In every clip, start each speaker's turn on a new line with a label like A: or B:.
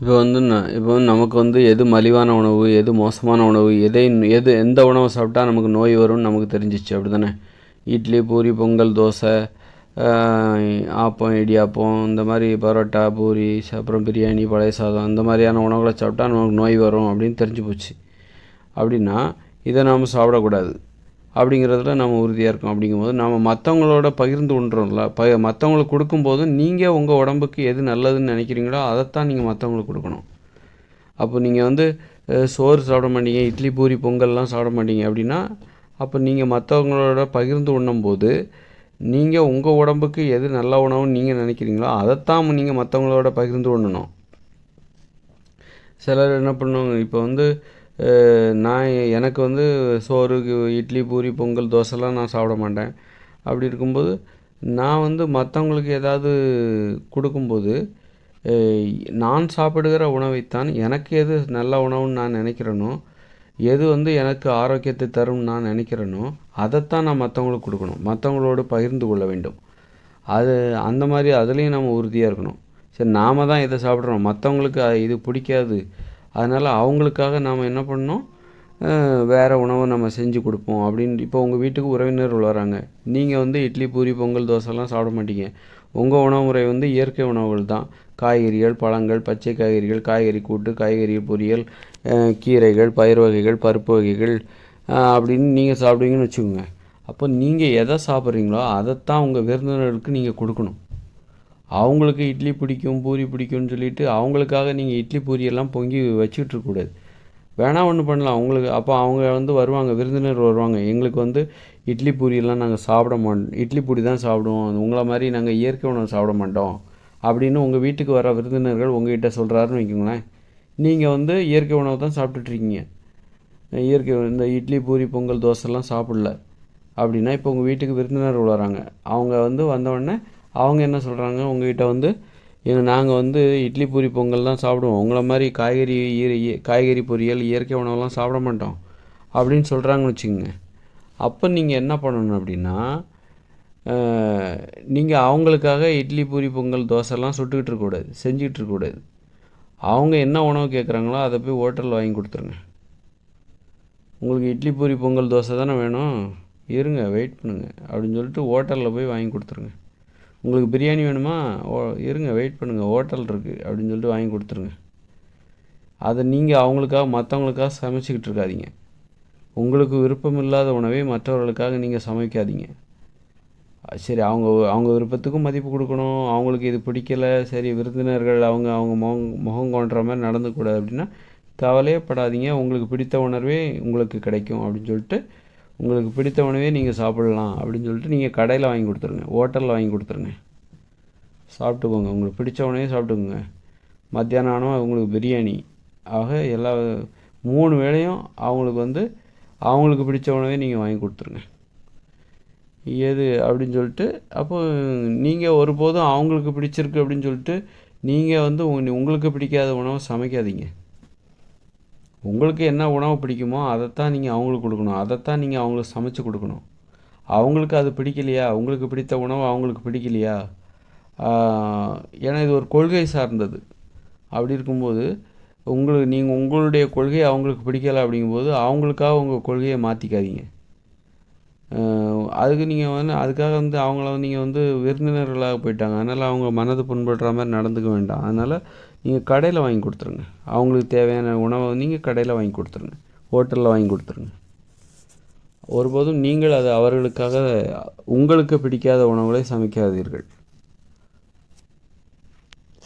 A: இப்போ வந்து நமக்கு வந்து எது மலிவான உணவு, எது மோசமான உணவு, எந்த உணவை சாப்பிட்டா நமக்கு நோய் வரும்னு நமக்கு தெரிஞ்சிச்சு அப்படி தானே? இட்லி, பூரி, பொங்கல், தோசை, ஆப்பம், இடியாப்பம், இந்த மாதிரி பரோட்டா, பூரி, அப்புறம் பிரியாணி, பழைய சாதம், இந்த மாதிரியான உணவுகளை சாப்பிட்டா நமக்கு நோய் வரும் அப்படின்னு தெரிஞ்சு போச்சு. அப்படின்னா இதை நாம் சாப்பிடக்கூடாது அப்படிங்கிறதுல நம்ம உறுதியாக இருக்கோம். அப்படிங்கும்போது நம்ம மற்றவங்களோட பகிர்ந்து உண்றோம்ல, மற்றவங்களுக்கு கொடுக்கும்போது நீங்கள் உங்கள் உடம்புக்கு எது நல்லதுன்னு நினைக்கிறீங்களோ அதைத்தான் நீங்கள் மற்றவங்களுக்கு கொடுக்கணும். அப்போ நீங்கள் வந்து சோறு சாப்பிட மாட்டீங்க, இட்லி, பூரி, பொங்கல்லாம் சாப்பிட மாட்டீங்க அப்படின்னா, அப்போ நீங்கள் மற்றவங்களோட பகிர்ந்து உண்ணும்போது நீங்கள் உங்கள் உடம்புக்கு எது நல்ல உணவுன்னு நீங்கள் நினைக்கிறீங்களோ அதைத்தான் நீங்கள் மற்றவங்களோட பகிர்ந்து உண்ணணும். சிலர் என்ன பண்ணுவாங்க, இப்போ வந்து எனக்கு வந்து சோறு, இட்லி, பூரி, பொங்கல், தோசைலாம் நான் சாப்பிட மாட்டேன். அப்படி இருக்கும்போது நான் வந்து மற்றவங்களுக்கு ஏதாவது கொடுக்கும்போது நான் சாப்பிடுகிற உணவைத்தான் எனக்கு எது நல்ல உணவுன்னு நான் நினைக்கிறேனோ, எது வந்து எனக்கு ஆரோக்கியத்தை தரும்னு நான் நினைக்கிறேனோ அதைத்தான் நான் மற்றவங்களுக்கு கொடுக்கணும், மற்றவங்களோடு பகிர்ந்து கொள்ள வேண்டும். அந்த மாதிரி அதுலேயும் நம்ம உறுதியாக இருக்கணும். சரி, நாம் தான் இதை சாப்பிட்றோம், மற்றவங்களுக்கு இது பிடிக்காது, அதனால் அவங்களுக்காக நாம் என்ன பண்ணணும், வேறு உணவை நம்ம செஞ்சு கொடுப்போம் அப்படின்னு. இப்போ உங்கள் வீட்டுக்கு உறவினர்கள் வராங்க, நீங்கள் வந்து இட்லி, பூரி, பொங்கல், தோசைலாம் சாப்பிட மாட்டீங்க. உங்கள் உணவு முறை வந்து இயற்கை உணவுகள் தான். காய்கறிகள், பழங்கள், பச்சை காய்கறிகள், காய்கறி கூட்டு, காய்கறி பொரியல், கீரைகள், பயிர் வகைகள், பருப்பு வகைகள் அப்படின்னு நீங்கள் சாப்பிடுவீங்கன்னு வச்சுக்கோங்க. அப்போ நீங்கள் எதை சாப்பிட்றீங்களோ அதைத்தான் உங்கள் விருந்தினர்களுக்கு நீங்கள் கொடுக்கணும். அவங்களுக்கு இட்லி பிடிக்கும், பூரி பிடிக்கும்னு சொல்லிவிட்டு அவங்களுக்காக நீங்கள் இட்லி, பூரியெல்லாம் பொங்கி வச்சுக்கிட்டு இருக்கக்கூடாது. வேணால் ஒன்று பண்ணலாம் அவங்களுக்கு. அப்போ அவங்க வந்து வருவாங்க, விருந்தினர் வருவாங்க, எங்களுக்கு வந்து இட்லி, பூரியெல்லாம் நாங்கள் சாப்பிட மாட்டோம், இட்லி, பூரி தான் சாப்பிடுவோம், உங்களை மாதிரி நாங்கள் இயற்கை உணவு சாப்பிட மாட்டோம் அப்படின்னு உங்கள் வீட்டுக்கு வர விருந்தினர்கள் உங்கள்கிட்ட சொல்கிறாருன்னு வைக்கோங்களேன். நீங்கள் வந்து இயற்கை உணவு தான் சாப்பிட்டுட்ருக்கீங்க, இந்த இட்லி, பூரி, பொங்கல், தோசைலாம் சாப்பிடல அப்படின்னா, இப்போ உங்கள் வீட்டுக்கு விருந்தினர்கள் வராங்க, அவங்க வந்து வந்தவுடனே அவங்க என்ன சொல்கிறாங்க உங்கள்கிட்ட வந்து, நாங்கள் வந்து இட்லி, பூரி, பொங்கல் தான் சாப்பிடுவோம், உங்களை மாதிரி காய்கறி பொரியல், இயற்கை உணவெல்லாம் சாப்பிட மாட்டோம் அப்படின்னு சொல்கிறாங்கன்னு வச்சுக்கோங்க. அப்போ நீங்கள் என்ன பண்ணணும் அப்படின்னா, நீங்கள் அவங்களுக்காக இட்லி, பூரி, பொங்கல், தோசைலாம் சுட்டுக்கிட்டு இருக்கக்கூடாது, செஞ்சுக்கிட்டு இருக்கக்கூடாது. அவங்க என்ன உணவு கேட்குறாங்களோ அதை போய் ஹோட்டலில் வாங்கி கொடுத்துருங்க. உங்களுக்கு இட்லி, பூரி, பொங்கல், தோசை தானே வேணும், இருங்க வெயிட் பண்ணுங்கள் அப்படின்னு சொல்லிட்டு ஹோட்டலில் போய் வாங்கி கொடுத்துருங்க. உங்களுக்கு பிரியாணி வேணுமா, இருங்க வெயிட் பண்ணுங்கள், ஹோட்டல் இருக்குது அப்படின்னு சொல்லிட்டு வாங்கி கொடுத்துருங்க. அதை நீங்கள் அவங்களுக்காக மற்றவங்களுக்காக சமைச்சிக்கிட்டு இருக்காதீங்க. உங்களுக்கு விருப்பம் இல்லாத உணவை மற்றவர்களுக்காக நீங்கள் சமைக்காதீங்க. சரி, அவங்க விருப்பத்துக்கும் மதிப்பு கொடுக்கணும், அவங்களுக்கு இது பிடிக்கலை, சரி விருந்தினர்கள் அவங்க முகம் கொண்டுற மாதிரி நடந்துக்கூடாது அப்படின்னா கவலையப்படாதீங்க. உங்களுக்கு பிடித்த உணர்வே உங்களுக்கு கிடைக்கும் அப்படின்னு சொல்லிட்டு, உங்களுக்கு பிடித்த உணவே நீங்கள் சாப்பிடலாம் அப்படின்னு சொல்லிட்டு நீங்கள் கடையில் வாங்கி கொடுத்துருங்க, ஹோட்டலில் வாங்கி கொடுத்துருங்க, சாப்பிட்டுக்கோங்க, உங்களுக்கு பிடிச்ச உணவே சாப்பிட்டுக்கோங்க. மத்தியானம் ஆனால் உங்களுக்கு பிரியாணி, ஆக எல்லா 3 வேளையும் அவங்களுக்கு வந்து அவங்களுக்கு பிடிச்ச உணவே நீங்கள் வாங்கி கொடுத்துருங்க. எது அப்படின்னு சொல்லிட்டு, அப்போ நீங்கள் ஒருபோதும் அவங்களுக்கு பிடிச்சிருக்கு அப்படின்னு சொல்லிட்டு நீங்கள் வந்து உங்களுக்கு பிடிக்காத உணவை சமைக்காதீங்க. உங்களுக்கு என்ன உணவு பிடிக்குமோ அதைத்தான் நீங்கள் அவங்களுக்கு கொடுக்கணும், அதைத்தான் நீங்கள் அவங்களுக்கு சமைச்சு கொடுக்கணும். அவங்களுக்கு அது பிடிக்கலையா, உங்களுக்கு பிடித்த உணவு அவங்களுக்கு பிடிக்கலையா, ஏன்னா இது ஒரு கொள்கை சார்ந்தது. அப்படி இருக்கும்போது நீங்கள் உங்களுடைய கொள்கையை அவங்களுக்கு பிடிக்கலை அப்படிங்கும்போது அவங்களுக்காக உங்கள் கொள்கையை மாற்றிக்காதீங்க. அதுக்கு நீங்கள் வந்து அதுக்காக வந்து அவங்கள நீங்கள் வந்து விருந்தினர்களாக போயிட்டாங்க, அதனால் அவங்க மனது புண்படுற மாதிரி நடந்துக்க வேண்டாம். அதனால் நீங்கள் கடையில் வாங்கி கொடுத்துருங்க, அவங்களுக்கு தேவையான உணவை நீங்கள் கடையில் வாங்கி கொடுத்துருங்க, ஹோட்டலில் வாங்கி கொடுத்துருங்க. ஒருபோதும் நீங்கள் அது அவர்களுக்காக உங்களுக்கு பிடிக்காத உணவுகளை சமைக்காதீர்கள்,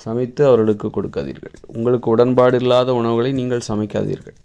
A: சமைத்து அவர்களுக்கு கொடுக்காதீர்கள். உங்களுக்கு உடன்பாடு இல்லாத உணவுகளை நீங்கள் சமைக்காதீர்கள்.